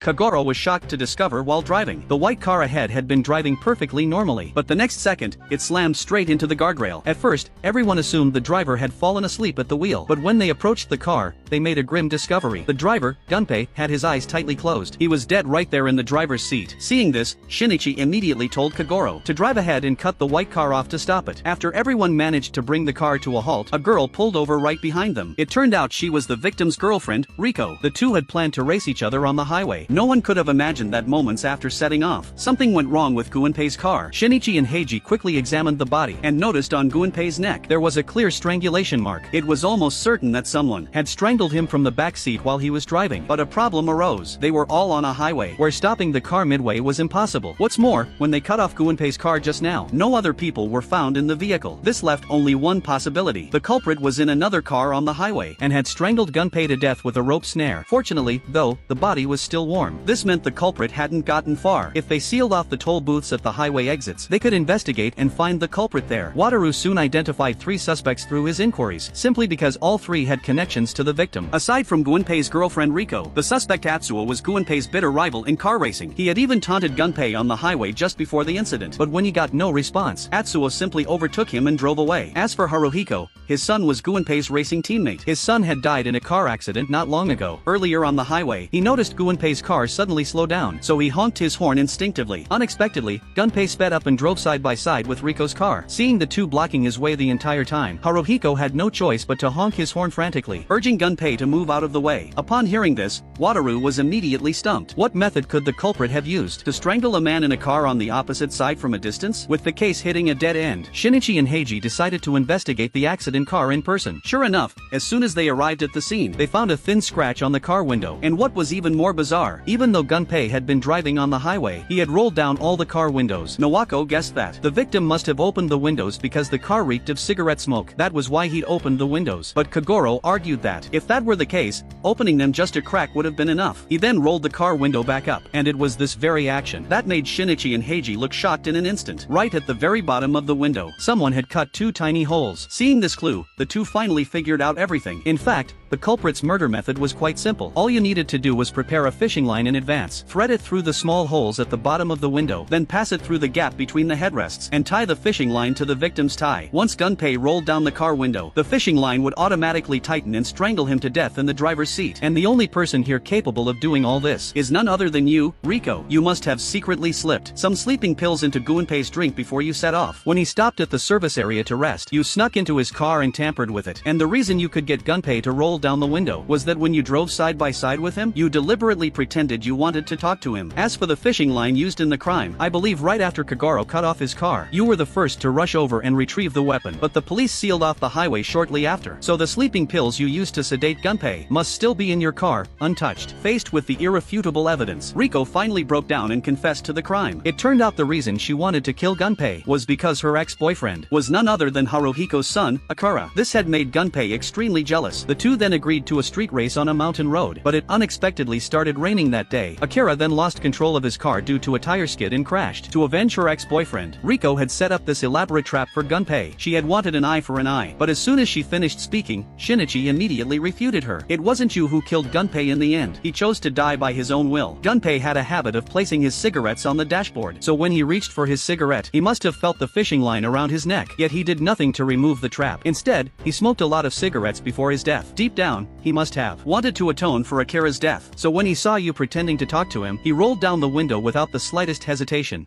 Kagoro was shocked to discover while driving. The white car ahead had been driving perfectly normally, but the next second, it slammed straight into the guardrail. At first, everyone assumed the driver had fallen asleep at the wheel, but when they approached the car, they made a grim discovery. The driver, Gunpei, had his eyes tightly closed. He was dead right there in the driver's seat. Seeing this, Shinichi immediately told Kagoro to drive ahead and cut the white car off to stop it. After everyone managed to bring the car to a halt, a girl pulled over right behind them. It turned out she was the victim's girlfriend, Riko. The two had planned to race each other on the highway. No one could have imagined that moments after setting off, something went wrong with Gunpei's car. Shinichi and Heiji quickly examined the body and noticed on Gunpei's neck there was a clear strangulation mark. It was almost certain that someone had strangled him from the back seat while he was driving. But a problem arose. They were all on a highway where stopping the car midway was impossible. What's more, when they cut off Gunpei's car just now, no other people were found in the vehicle. This left only one possibility. The culprit was in another car on the highway and had strangled Gunpei to death with a rope snare. Fortunately, though, the body was still warm. This meant the culprit hadn't gotten far. If they sealed off the toll booths at the highway exits, they could investigate and find the culprit there. Wataru soon identified 3 suspects through his inquiries, simply because all 3 had connections to the victim. Aside from Gunpei's girlfriend Riko, the suspect Atsuo was Gunpei's bitter rival in car racing. He had even taunted Gunpei on the highway just before the incident, but when he got no response, Atsuo simply overtook him and drove away. As for Haruhiko, his son was Gunpei's racing teammate. His son had died in a car accident not long ago. Earlier on the highway, he noticed Gunpei's car suddenly slow down, so he honked his horn instinctively. Unexpectedly, Gunpei sped up and drove side by side with Riko's car. Seeing the two blocking his way the entire time, Haruhiko had no choice but to honk his horn frantically, urging Gunpei to move out of the way. Upon hearing this, Wataru was immediately stumped. What method could the culprit have used to strangle a man in a car on the opposite side from a distance? With the case hitting a dead end, Shinichi and Heiji decided to investigate the accident car in person. Sure enough, as soon as they arrived at the scene, they found a thin scratch on the car window. And what was even more bizarre, even though Gunpei had been driving on the highway, he had rolled down all the car windows. Nawako guessed that the victim must have opened the windows because the car reeked of cigarette smoke. That was why he'd opened the windows. But Kagoro argued that, if that were the case, opening them just a crack would have been enough. He then rolled the car window back up, and it was this very action that made Shinichi and Heiji look shocked in an instant. Right at the very bottom of the window, someone had cut 2 tiny holes. Seeing this clue, the two finally figured out everything. In fact, the culprit's murder method was quite simple. All you needed to do was prepare a fishing line in advance, thread it through the small holes at the bottom of the window, then pass it through the gap between the headrests, and tie the fishing line to the victim's tie. Once Gunpei rolled down the car window, the fishing line would automatically tighten and strangle him to death in the driver's seat. And the only person here capable of doing all this is none other than you, Riko. You must have secretly slipped some sleeping pills into Gunpei's drink before you set off. When he stopped at the service area to rest, you snuck into his car and tampered with it. And the reason you could get Gunpei to roll down the window was that when you drove side by side with him, you deliberately pretended you wanted to talk to him. As for the fishing line used in the crime, I believe right after Kagoro cut off his car, you were the first to rush over and retrieve the weapon, but the police sealed off the highway shortly after. So the sleeping pills you used to sedate Gunpei must still be in your car, untouched. Faced with the irrefutable evidence, Riko finally broke down and confessed to the crime. It turned out the reason she wanted to kill Gunpei was because her ex-boyfriend was none other than Haruhiko's son, Akira. This had made Gunpei extremely jealous. The two then agreed to a street race on a mountain road, but it unexpectedly started raining that day. Akira then lost control of his car due to a tire skid and crashed. To avenge her ex-boyfriend, Riko had set up this elaborate trap for Gunpei. She had wanted an eye for an eye, but as soon as she finished speaking, Shinichi immediately refuted her. It wasn't you who killed Gunpei in the end. He chose to die by his own will. Gunpei had a habit of placing his cigarettes on the dashboard, so when he reached for his cigarette, he must have felt the fishing line around his neck, yet he did nothing to remove the trap. Instead, he smoked a lot of cigarettes before his death. Deep down, he must have wanted to atone for Akira's death. So when he saw you pretending to talk to him, he rolled down the window without the slightest hesitation.